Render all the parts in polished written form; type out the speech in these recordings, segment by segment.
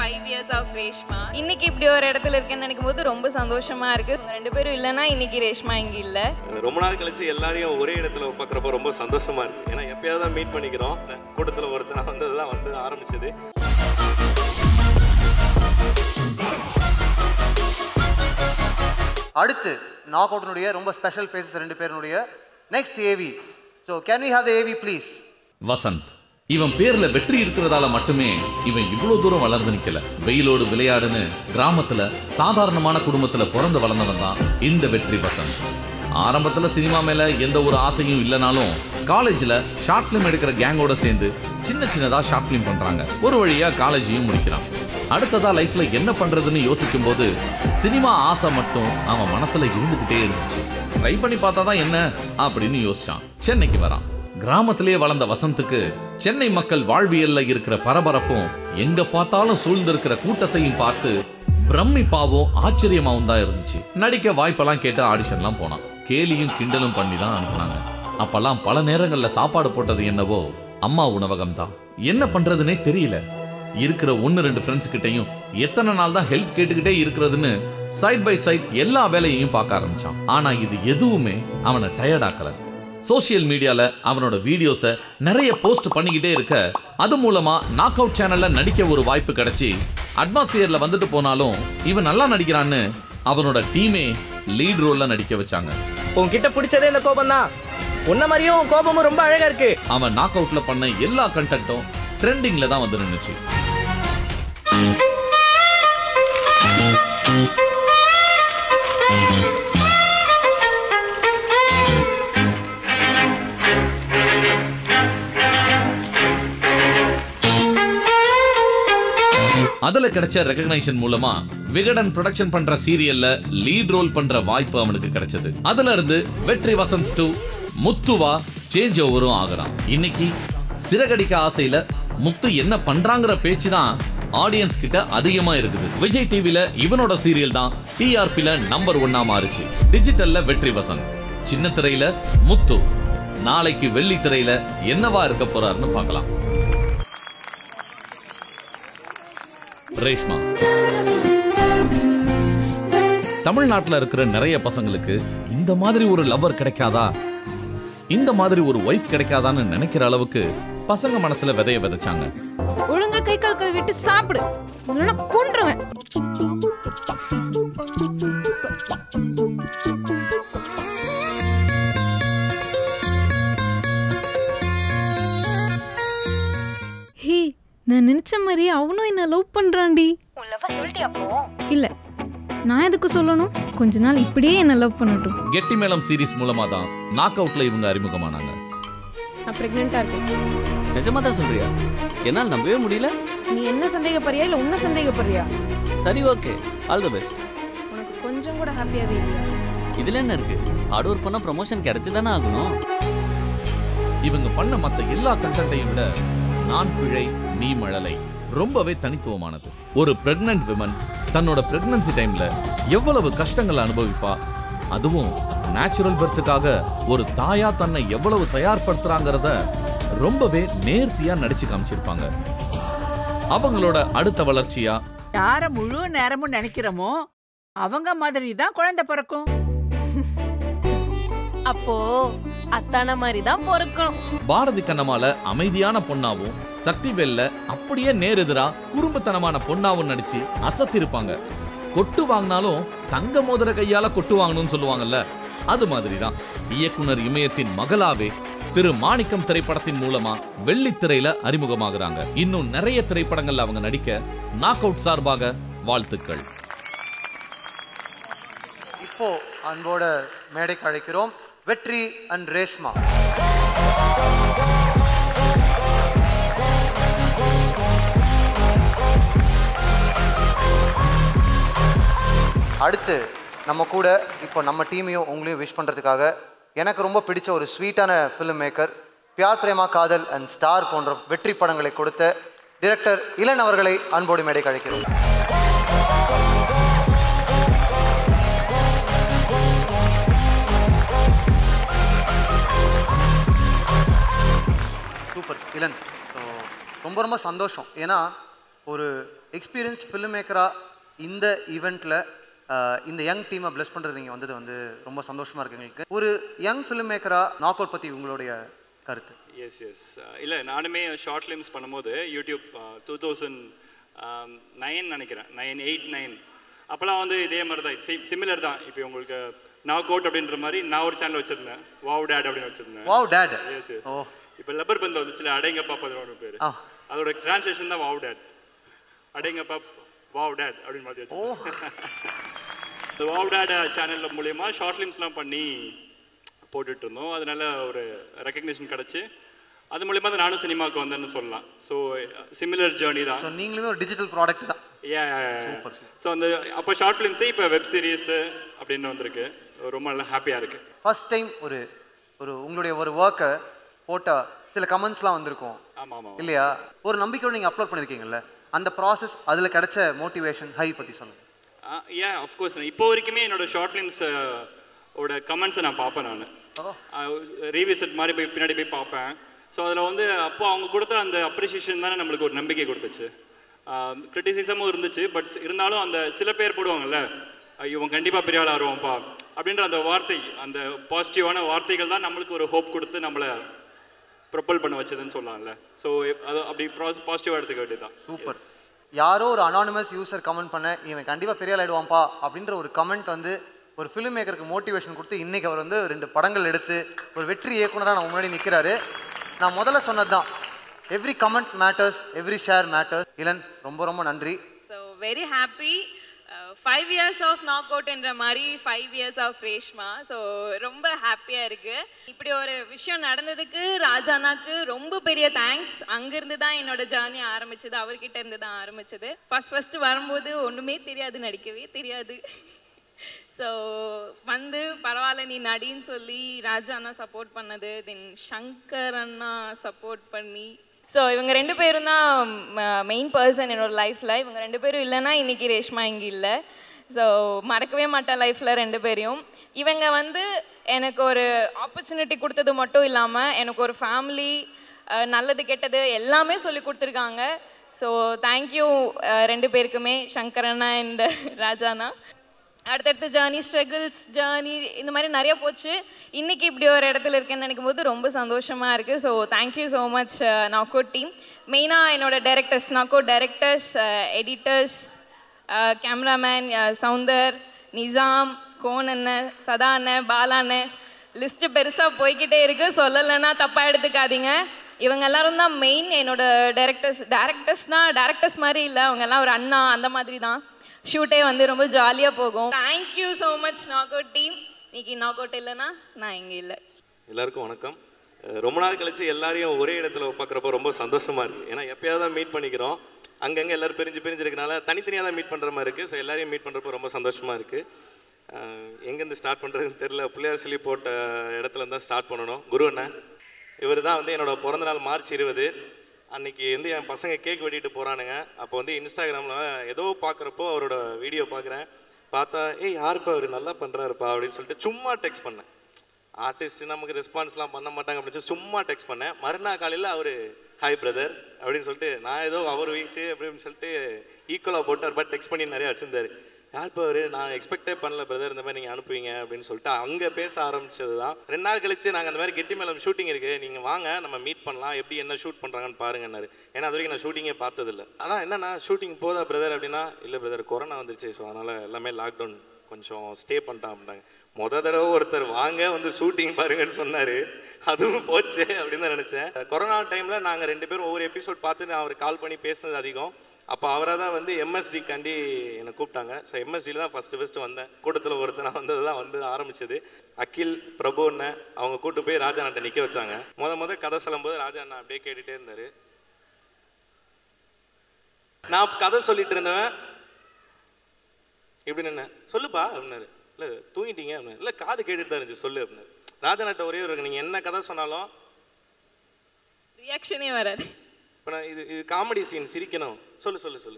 5 years of Reshma. இன்னைக்கு இப்படி ஒரு இடத்துல இருக்கேன்னு நினைக்கும்போது ரொம்ப சந்தோஷமா இருக்கு. உங்க ரெண்டு பேரும் இல்லைன்னா இன்னைக்கு ரேஷ்மா இங்க இல்ல. ரொம்ப நாள் கழிச்சு எல்லாரையும் ஒரே இடத்துல பார்க்குறப்ப ரொம்ப சந்தோஷமா இருக்கு. ஏன்னா எப்பயாவது தான் மீட் பண்ணிக்கிறோம். கூட்டத்தில் ஒருத்தனா வந்ததுதான் வந்து ஆரம்பிச்சது. அடுத்து நாக் அவுட்னுடைய ரொம்ப ஸ்பெஷல் ஃபேஸஸ் ரெண்டு பேருடைய next AV. So can we have the AV please? Vasanth. இவன் பேர்ல வெற்றி இருக்கிறதால மட்டுமே இவன் இவ்வளவு தூரம் வளர்ந்து நிக்கல. வெயிலோடு விளையாடுன்னு கிராமத்துல சாதாரணமான குடும்பத்துல பிறந்து வளர்ந்தவன் தான் இந்த வெற்றி வசந்த். ஆரம்பத்துல சினிமா மேல எந்த ஒரு ஆசையும் இல்லைனாலும் காலேஜ்ல ஷார்ட் பிலிம் எடுக்கிற கேங்கோட சேர்ந்து சின்ன சின்னதா ஷார்ட் பிலிம் பண்றாங்க. ஒரு வழியா காலேஜையும் முடிக்கிறான். அடுத்ததா லைஃப்ல என்ன பண்றதுன்னு யோசிக்கும் போது சினிமா ஆசை மட்டும் அவன் மனசுல இருந்துகிட்டே இருந்துச்சு. ட்ரை பண்ணி பார்த்தாதான் என்ன அப்படின்னு யோசிச்சான். சென்னைக்கு வரான். கிராமத்திலே வளர்ந்த வசந்துக்கு சென்னை மக்கள் வாழ்வியல்ல இருக்கிற பரபரப்பும் எங்க பார்த்தாலும் சூழ்ந்திருக்கிற கூட்டத்தையும் பார்த்து பிரமிப்பாவும் ஆச்சரியமாவும் தான் இருந்துச்சு. நடிக்க வாய்ப்பெல்லாம் கேட்டு ஆடிஷன்லாம் போனான். கேலியும் கிண்டலும் பண்ணி தான் அனுப்புனாங்க. அப்பெல்லாம் பல நேரங்கள்ல சாப்பாடு போட்டது என்னவோ அம்மா உணவகம் தான். என்ன பண்றதுன்னே தெரியல. இருக்கிற 1-2 ஃப்ரெண்ட்ஸ் கிட்டையும் எத்தனை நாள் தான் ஹெல்ப் கேட்டுக்கிட்டே இருக்கிறதுன்னு சைட் பை சைட் எல்லா வேலையையும் பார்க்க ஆரம்பிச்சான். ஆனா இது எதுவுமே அவனை டயர்ட் ஆக்கல. சோசியல் மீடியால அவனோட வீடியோஸை நிறைய போஸ்ட் பண்ணிக்கிட்டே இருக்க அது மூலமா நாக் அவுட் சேனல்ல நடிக்க ஒரு வாய்ப்பு கிடைச்சி அட்மாஸ்பியர்ல வந்துட்டு போனாலும் இவன் நல்லா நடிக்கிறான்னு அவனோட டீமே லீட் ரோல்ல நடிக்க வச்சாங்க. உன்கிட்ட பிடிச்சதே இந்த கோபம் தான். உன்ன மாதிரியும் கோபமும் ரொம்ப அழகா இருக்கு. அவன் நாக் அவுட்ல பண்ண எல்லா கண்டென்ட்டும் ட்ரெண்டிங்ல தான் வந்து நின்னுச்சு. அதுல கிடைச்ச ரெகக்னைசேஷன் மூலமா விகடன் ப்ரொடக்ஷன் பண்ற சீரியல்ல லீட் ரோல் பண்ற வாய்ப்பு அவனுக்கு கிடைச்சது. அதுல இருந்து வெற்றி வசந்த் 2 முத்துவா சேஞ்ச் ஓவரும் ஆகுறான். இன்னைக்கு சிறகடிக்க ஆசையில முத்து என்ன பண்றாங்கிற பேச்சு தான் ஆடியன்ஸ் கிட்ட அதிகமா இருக்குது. விஜய் டிவில இவனோட சீரியல் தான் டிஆர்பில நம்பர் 1 மாறுச்சு. டிஜிட்டல்ல வெற்றி வசந்த், சின்ன திரையில முத்து. நாளைக்கு வெள்ளி திரையில என்னவா இருக்க போறாருன்னு பார்க்கலாம். ரேஷ்மா. தமிழ்நாட்டில் இருக்கிற நிறைய பசங்களுக்கு இந்த மாதிரி ஒரு லவ்வர் கிடைக்காதா, இந்த மாதிரி ஒரு வைஃப் கிடைக்காதான்னு நினைக்கிற அளவுக்கு பசங்க மனசுல விதைய விதைச்சாங்க. ஒழுங்கா கை கால் கழுவிட்டு சாப்பிடு, இல்லைன்னா கொன்றுவேன். ஹே, நான் நினைச்ச மாதிரி அவனும் என்ன லவ் பண்றான்டி. உன் லவ் சொல்லிட்டியா அப்போ? இல்ல, நான் எதுக்கு சொல்லணும்? கொஞ்ச நாள் இப்படியே என்ன லவ் பண்ணட்டும். கெட்டி மேளம் சீரிஸ் மூலமா தான் நாக் அவுட்ல இவங்க அறிமுகமானாங்க. நான் பிரெக்னெண்டா இருக்கேன். நிஜமா தான் சொல்றியா? என்னால் நம்பவே முடியல. நீ என்ன சந்தேகப்படுறியா இல்ல உன்ன சந்தேகப்படுறியா? சரி, ஓகே, ஆல் தி பெஸ்ட். உனக்கு கொஞ்சம் கூட ஹாப்பியாவே இல்லையா? இதுல என்ன இருக்கு? ஹார்ட் ஒர்க் பண்ண ப்ரமோஷன் கிடைச்சுதானே ஆகணும். இவங்க பண்ண மத்த எல்லா கண்டென்ட்டையும் விட நான் பிழை நீ மழலை ரொம்பவே தனித்துவமானது. ஒரு பிரெக்னன்ட் விமன் தன்னோட பிரெக்னன்சி டைம்ல எவ்வளவு கஷ்டங்களை அனுபவிப்பா, அதுவும் நேச்சுரல் பர்த்துக்காக ஒரு தாயா தன்னை எவ்வளவு தயார்படுத்துறாங்கிறத ரொம்பவே நேர்த்தியா நடிச்சு காமிச்சிருப்பாங்க. அவங்களோட அடுத்த வளர்ச்சியா யார முழு நேரமும் நினைக்கிறோமோ அவங்க மாதிரி தான் குழந்தை பிறக்கும். அப்போ அத்தான மாதிரி தான் பிறக்கணும். பாரதி கண்ணமால அமைதியான பொண்ணாவும் சக்திவேல்ல அப்படியே நேரெதிரா குறும்புத்தனமான பொண்ணாவும் நடிச்சு அசத்திருப்பாங்க. கொட்டு வாங்கினாலும் தங்க மோதிர கையால கொட்டு வாங்கணும்னு சொல்லுவாங்கல்ல, அது மாதிரிதான் இயக்குனர் இமயத்தின் மகளாவே திரு மாணிக்கம் திரைப்படத்தின் மூலமா வெள்ளித்திரையில அறிமுகமாகறாங்க. இன்னும் நிறைய திரைப்படங்கள்ல அவங்க நடிக்க நாக் அவுட் சார்பாக வாழ்த்துக்கள். இப்போ அன்போட மேடைக்கு அழைக்கிறோம் வெற்றி அண்ட் ரேஷ்மா. அடுத்து நம்ம கூட இப்போ நம்ம டீமையும் உங்களையும் விஷ் பண்ணுறதுக்காக எனக்கு ரொம்ப பிடிச்ச ஒரு ஸ்வீட்டான ஃபிலிம் மேக்கர், பியார் பிரேமா காதல் அண்ட் ஸ்டார் போன்ற வெற்றி படங்களை கொடுத்த டைரக்டர் இளன் அவர்களை அன்போடு மேடைக்கு அழைக்கிறோம். சூப்பர் இளன். ஸோ ரொம்ப ரொம்ப சந்தோஷம். ஏன்னா ஒரு எக்ஸ்பீரியன்ஸ் ஃபிலிம் மேக்கராக இந்த ஈவெண்ட்டில் இந்த யங் டீமை பிளஸ் பண்ணுறது நீங்கள் வந்தது வந்து ரொம்ப சந்தோஷமாக இருக்குது எங்களுக்கு. ஒரு யங் ஃபிலிம் மேக்கராக நாக் அவுட் பற்றி உங்களுடைய கருத்து? எஸ் இல்லை, நானுமே ஷார்ட் ஃபிலிம்ஸ் பண்ணும்போது யூடியூப் 2009 நினைக்கிறேன், 9 அப்போல்லாம் வந்து இதே மாதிரி தான், சிமிலர் தான். இப்போ உங்களுக்கு நாக் அவுட் அப்படின்ற மாதிரி நான் ஒரு சேனல் வச்சுருந்தேன், வாவ் டேட் அப்படின்னு வச்சுருந்தேன். Wow date? எஸ். இப்போ லப்பர் பந்து வந்துச்சுல, அடேங்கப்பா 11 பேர், அதோட டிரான்ஸ்லேஷன் தான் வாவ் டேட். அடேங்கப்பா வாவ் டேட் அப்படின்னு மாதிரி வச்சு இந்த வாவ் டேட் சேனல் மூலயமா ஷார்ட் ஃபிலிம்ஸ்லாம் பண்ணி போட்டுட்டு இருந்தோம். அதனால ஒரு ரெக்கக்னிஷன் கிடச்சி அது மூலயமா தான் நானும் சினிமாவுக்கு வந்தேன்னு சொல்லலாம். ஸோ சிமிலர் ஜேர்னி தான். நீங்களுமே ஒரு டிஜிட்டல் ப்ராடக்ட் தான். ஸோ அந்த அப்போ ஷார்ட் ஃபிலிம்ஸே இப்போ வெப் சீரிஸ் அப்படின்னு வந்திருக்கு. ரொம்ப நல்லா ஹாப்பியாக இருக்கு. ஃபர்ஸ்ட் டைம் ஒரு உங்களுடைய ஒரு ஒர்க்கை போட்டால் சில கமெண்ட்ஸ்லாம் வந்திருக்கும் இல்லையா? ஒரு நம்பிக்கையோடு நீங்கள் அப்லோட் பண்ணியிருக்கீங்கல்ல, அந்த ப்ராசஸ், அதில் கிடைச்ச மோட்டிவேஷன் ஹை பற்றி சொல்லுங்கள். ஆஃப்கோர்ஸ் இப்போ வரைக்குமே என்னோட ஷார்ட் ஃபிலிம்ஸ் ஓட கமெண்ட்ஸை நான் பார்ப்பேன். நான் ரீவிசிட் மாதிரி போய் பின்னாடி போய் பார்ப்பேன். ஸோ அதில் வந்து அப்போ அவங்க கொடுத்த அந்த அப்ரிசியேஷன் தானே நம்மளுக்கு ஒரு நம்பிக்கை கொடுத்துச்சு. கிரிட்டிசிசமும் இருந்துச்சு, பட் இருந்தாலும் அந்த சில பேர் போடுவாங்கல்ல, இவன் கண்டிப்பாக பெரிய ஆள் ஆடுவான்ப்பா அப்படின்ற அந்த வார்த்தை, அந்த பாசிட்டிவான வார்த்தைகள் தான் நம்மளுக்கு ஒரு ஹோப் கொடுத்து நம்மளை ப்ரொப்பல் பண்ண வச்சதுன்னு சொல்லலாம்ல. ஸோ அது அப்படி பாசிட்டிவாக எடுத்துக்க வேண்டியதுதான். சூப்பர். யாரோ ஒரு அனானிமஸ் யூசர் கமெண்ட் பண்ண இவன் கண்டிப்பாக பெரிய ஆள் ஆயிடுவான்ப்பா அப்படின்ற ஒரு கமெண்ட் வந்து ஒரு ஃபிலிம் மேக்கருக்கு மோட்டிவேஷன் கொடுத்து இன்றைக்கி அவர் வந்து 2 படங்கள் எடுத்து ஒரு வெற்றி இயக்குனராக நான் முன்னாடி நிற்கிறாரு. நான் முதல்ல சொன்னது தான், every comment matters, every share matters. Elan, ரொம்ப ரொம்ப நன்றி. So very happy. 5 years of knock அவுட்ன்ற மாதிரி 5 years ஆஃப் ரேஷ்மா. ஸோ ரொம்ப ஹாப்பியாக இருக்குது. இப்படி ஒரு விஷயம் நடந்ததுக்கு ராஜானாக்கு ரொம்ப பெரிய தேங்க்ஸ். அங்கேருந்து தான் என்னோட ஜேர்னி ஆரம்பிச்சது, அவர்கிட்ட இருந்து தான் ஆரம்பிச்சது. ஃபஸ்ட்டு வரும்போது ஒன்றுமே தெரியாது, நடிக்கவே தெரியாது. ஸோ வந்து பரவாயில்ல நீ நடின்னு சொல்லி ராஜா அண்ணா சப்போர்ட் பண்ணது, தென் சங்கர் அண்ணா சப்போர்ட் பண்ணி, ஸோ இவங்க 2 பேரும் தான் மெயின் பர்சன் என்னோடய லைஃப்பில். இவங்க 2 பேரும் இல்லைன்னா இன்றைக்கி ரேஷ்மா இங்கே இல்லை. ஸோ மறக்கவே மாட்டேன் லைஃப்பில் 2 பேரையும். இவங்க வந்து எனக்கு ஒரு ஆப்பர்ச்சுனிட்டி கொடுத்தது மட்டும் இல்லாமல் எனக்கு ஒரு ஃபேமிலி, நல்லது கெட்டது எல்லாமே சொல்லி கொடுத்துருக்காங்க. ஸோ தேங்க்யூ 2 பேருக்குமே, சங்கர் அண்ணா அண்ட் ராஜா அண்ணா. அடுத்தடுத்த ஜேர்னி, ஸ்ட்ரகிள்ஸ் ஜேர்னி இந்த மாதிரி நிறைய போச்சு. இன்றைக்கி இப்படி ஒரு இடத்துல இருக்கேன்னு நினைக்கும் போது ரொம்ப சந்தோஷமாக இருக்குது. So thank you so much knock out team. மெயினாக என்னோட directors, knock out directors, editors, cameraman Soundar, Nizam, கோன் அண்ணன், சதா அண்ணன், பாலா அண்ணன், லிஸ்ட்டு பெருசாக போய்கிட்டே இருக்குது. சொல்லலைன்னா தப்பாக எடுத்துக்காதீங்க. இவங்க எல்லாரும் தான் மெயின் என்னோட டேரக்டர்ஸ்னால் டேரக்டர்ஸ் மாதிரி இல்லை, அவங்க எல்லாம் ஒரு அண்ணா அந்த மாதிரி தான். ஷூட்டே வந்து ரொம்ப ஜாலியாக போகும். Thank you so much knock out team. இன்னைக்கு நாக் அவுட் இல்லைன்னா நான் இங்கே இல்லை. எல்லாருக்கும் வணக்கம். ரொம்ப நாள் கழிச்சு எல்லாரையும் ஒரே இடத்துல பார்க்குறப்போ ரொம்ப சந்தோஷமாக இருக்குது. ஏன்னா எப்போயாவது தான் மீட் பண்ணிக்கிறோம், அங்கங்கே எல்லோரும் பிரிஞ்சு இருக்கனால தனித்தனியாக தான் மீட் பண்ணுற மாதிரி இருக்குது. ஸோ எல்லாரையும் மீட் பண்ணுறப்போ ரொம்ப சந்தோஷமாக இருக்குது. எங்கேருந்து ஸ்டார்ட் பண்ணுறதுன்னு தெரில. பிள்ளையார் சொல்லி போட்ட இடத்துல தான் ஸ்டார்ட் பண்ணணும். குரு அண்ணன் இவர் தான் வந்து என்னோடய பிறந்தநாள் மார்ச் 20 அன்றைக்கி வந்து என் பசங்க கேக் வெட்டிட்டு போகிறானுங்க. அப்போ வந்து இன்ஸ்டாகிராமில் ஏதோ பார்க்குறப்போ அவரோட வீடியோ பார்க்குறேன். பார்த்தா யாருப்பா அவர் நல்லா பண்ணுறாருப்பா அப்படின்னு சொல்லிட்டு சும்மா டெக்ஸ்ட் பண்ணேன். ஆர்டிஸ்ட்டு நமக்கு ரெஸ்பான்ஸ்லாம் பண்ண மாட்டாங்க அப்படின்னு சும்மா டெக்ஸ்ட் பண்ணேன். மறுநாள் காலையில் அவர் ஹாய் பிரதர் அப்படின்னு சொல்லிட்டு, நான் ஏதோ அவர் வயசு அப்படின்னு சொல்லிட்டு ஈக்குவலாக போட்டு அவர் பாட்டு டெக்ஸ்ட் பண்ணி நிறையா வச்சுருந்தாரு. யார்ப்பா அவர், நான் எக்ஸ்பெக்டே பண்ணல பிரதர் இந்த மாதிரி நீங்கள் அனுப்புவீங்க அப்படின்னு சொல்லிட்டு அங்கே பேச ஆரம்பிச்சது தான். 2 நாள் கழிச்சு நாங்கள் அந்த மாதிரி கெட்டி மேலம் ஷூட்டிங் இருக்குது, நீங்கள் வாங்க நம்ம மீட் பண்ணலாம், எப்படி என்ன ஷூட் பண்ணுறாங்கன்னு பாருங்கன்னாரு. ஏன்னா அது வரைக்கும் நான் ஷூட்டிங்கே பார்த்ததில்லை. ஆனால் என்னன்னா ஷூட்டிங் போதா பிரதர் அப்படின்னா, இல்லை பிரதர் கொரோனா வந்துருச்சு, ஸோ அதனால் எல்லாமே லாக்டவுன் கொஞ்சம் ஸ்டே பண்ணிட்டான் அப்படின்னாங்க. தடவை ஒருத்தர் வாங்க வந்து ஷூட்டிங் பாருங்கன்னு சொன்னார், அதுவும் போச்சு அப்படின்னு தான் நினச்சேன். கொரோனா டைமில் நாங்கள் 2 பேரும் ஒவ்வொரு எபிசோட் பார்த்து நான் அவர் கால் பண்ணி பேசினது அதிகம். அப்போ அவரை தான் வந்து MSD கண்டி என்னை கூப்பிட்டாங்க. ஸோ MSDயில் தான் ஃபஸ்ட்டு வந்தேன். கூட்டத்தில் ஒருத்தர் வந்தது தான் வந்து ஆரம்பிச்சது. அகில், பிரபு அண்ணன் அவங்க கூப்பிட்டு போய் ராஜா அண்ணன் நிற்க வச்சாங்க. முத கதை சொல்லும்போது ராஜா அண்ணா அப்படியே கேட்டுகிட்டே இருந்தார். நான் கதை சொல்லிட்டு இருந்தேன், இப்படி நின்ன சொல்லுப்பா அப்படின்னாரு. இல்லை தூங்கிட்டீங்க அப்படின்னா, இல்லை காது கேட்டுட்டு தான் இருந்துச்சு சொல்லு அப்படின்னாரு. ராஜா அண்ணாட்ட ஒரே ஒரு, நீங்கள் என்ன கதை சொன்னாலும் ரியாக்ஷனே வராது. இப்போ நான் இது காமெடி சீன், சிரிக்கணும், சொல்லு.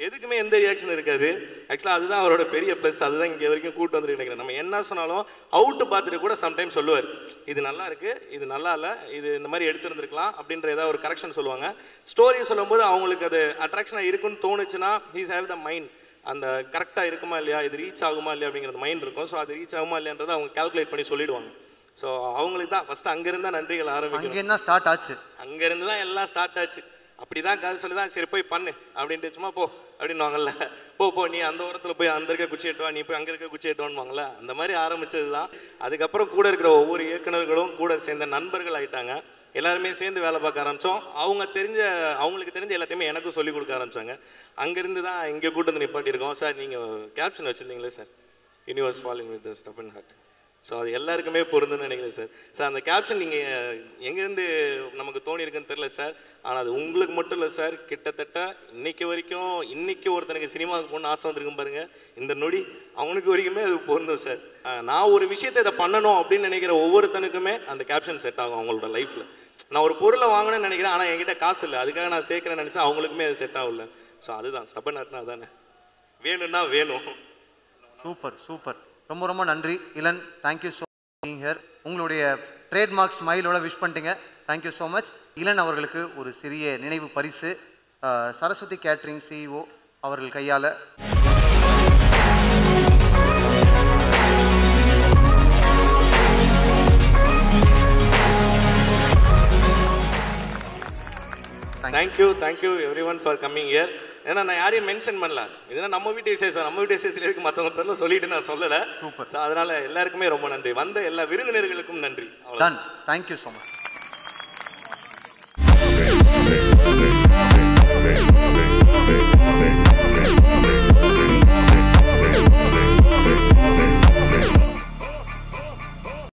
எதுக்குமே எந்த ரியாக்ஷன் இருக்காது. ஆக்சுவலாக அதுதான் அவரோட பெரிய ப்ளஸ். அதுதான் இங்கே வரைக்கும் கூட்டு வந்து நினைக்கிறேன். நம்ம என்ன சொன்னாலும் அவுட்டு பார்த்துட்டு கூட சம்டைம்ஸ் சொல்லுவார், இது நல்லா இருக்குது, இது நல்லா இல்லை, இது இந்த மாதிரி எடுத்துருந்துருக்கலாம் அப்படின்ற ஏதாவது ஒரு கரெக்ஷன் சொல்லுவாங்க. ஸ்டோரியை சொல்லும்போது அவங்களுக்கு அது அட்ராக்ஷனாக இருக்குன்னு தோணுச்சுன்னா ஹீஸ் ஹேவ் த மைண்ட், அந்த கரெக்டாக இருக்குமா இல்லையா, இது ரீச் ஆகுமா இல்லையா அப்படிங்கிறது மைண்ட் இருக்கும். ஸோ அது ரீச் ஆகுமா இல்லையான்றதை அவங்க கால்குலேட் பண்ணி சொல்லிடுவாங்க. ஸோ அவங்களுக்கு தான் ஃபஸ்ட்டு அங்கேருந்து தான் நன்றிகள் ஆரம்பிக்கும். அங்கேருந்து தான் ஸ்டார்ட் ஆச்சு. அங்கேருந்து தான் எல்லாம் ஸ்டார்ட் ஆச்சு. அப்படி தான் கதை சொல்லி தான் சரி போய் பண்ணு அப்படின்ட்டு சும்மா போ அப்படின்வாங்கல்ல, போ நீ அந்த ஓரத்தில் போய் அந்த இருக்க குச்சி எட்டுவா, நீ போய் அங்கே இருக்க குச்சி எட்டுவான்வாங்கல்ல, அந்த மாதிரி ஆரம்பிச்சது தான். அதுக்கப்புறம் கூட இருக்கிற ஒவ்வொரு இயக்குநர்களும் கூட சேர்ந்த நண்பர்கள் ஆகிட்டாங்க. எல்லாருமே சேர்ந்து வேலை பார்க்க ஆரம்பித்தோம். அவங்களுக்கு தெரிஞ்ச எல்லாத்தையுமே எனக்கும் சொல்லிக் கொடுக்க ஆரம்பித்தாங்க. அங்கேருந்து தான் இங்கே கூட்டு வந்து நிப்பாட்டியிருக்கோம். சார் நீங்கள் கேப்ஷன் வச்சுருந்தீங்களே sir, universe falling with the stubborn heart. So அது எல்லாருக்குமே பொருந்துன்னு நினைக்கிறேன் சார். சார் அந்த கேப்ஷன் நீங்கள் எங்கேருந்து நமக்கு தோணி இருக்குன்னு தெரில சார், ஆனால் அது உங்களுக்கு மட்டும் இல்லை சார், கிட்டத்தட்ட இன்னைக்கு ஒருத்தனுக்கு சினிமாவுக்கு போகணுன்னு ஆசை வந்திருக்கும் பாருங்கள், இந்த நொடி அவனுக்கு வரைக்குமே அது பொருந்தும் சார். நான் ஒரு விஷயத்தை இதை பண்ணணும் அப்படின்னு நினைக்கிற ஒவ்வொருத்தனுக்குமே அந்த கேப்ஷன் செட் ஆகும் அவங்களோட லைஃப்பில். நான் ஒரு பொருளை வாங்கணும்னு நினைக்கிறேன், ஆனால் என்கிட்ட காசு இல்லை, அதுக்காக நான் சேர்க்குறேன்னு நினச்சா அவங்களுக்குமே அது செட் ஆகல. ஸோ அதுதான் ஸ்டபன் ஹார்ட்னா அதானே, வேணும்னா வேணும். சூப்பர் சூப்பர், ரொம்ப ரொம்ப நன்றி Elan. Thank you so much here. உங்களுடைய ட்ரேட்மார்க் ஸ்மைலோட விஷ் பண்ணிட்டீங்க. Thank you so much. இளன் அவர்களுக்கு ஒரு சிறிய நினைவு பரிசு சரஸ்வதி கேட்ரிங் CEO அவர்கள் கையால். Thank you every one for coming year. ஏன்னா நான் யாரையும் மென்ஷன் பண்ணல, இதெல்லாம் நம்ம வீட்டு விசேஷம், நம்ம வீட்டு விசேஷத்தில் இருக்கு, மற்றவங்க பேர்ல சொல்லிட்டு நான் சொல்லலை. சூப்பர். அதனால எல்லாருக்குமே ரொம்ப நன்றி, வந்த எல்லா விருந்தினர்களுக்கும் நன்றி. Thank you so much.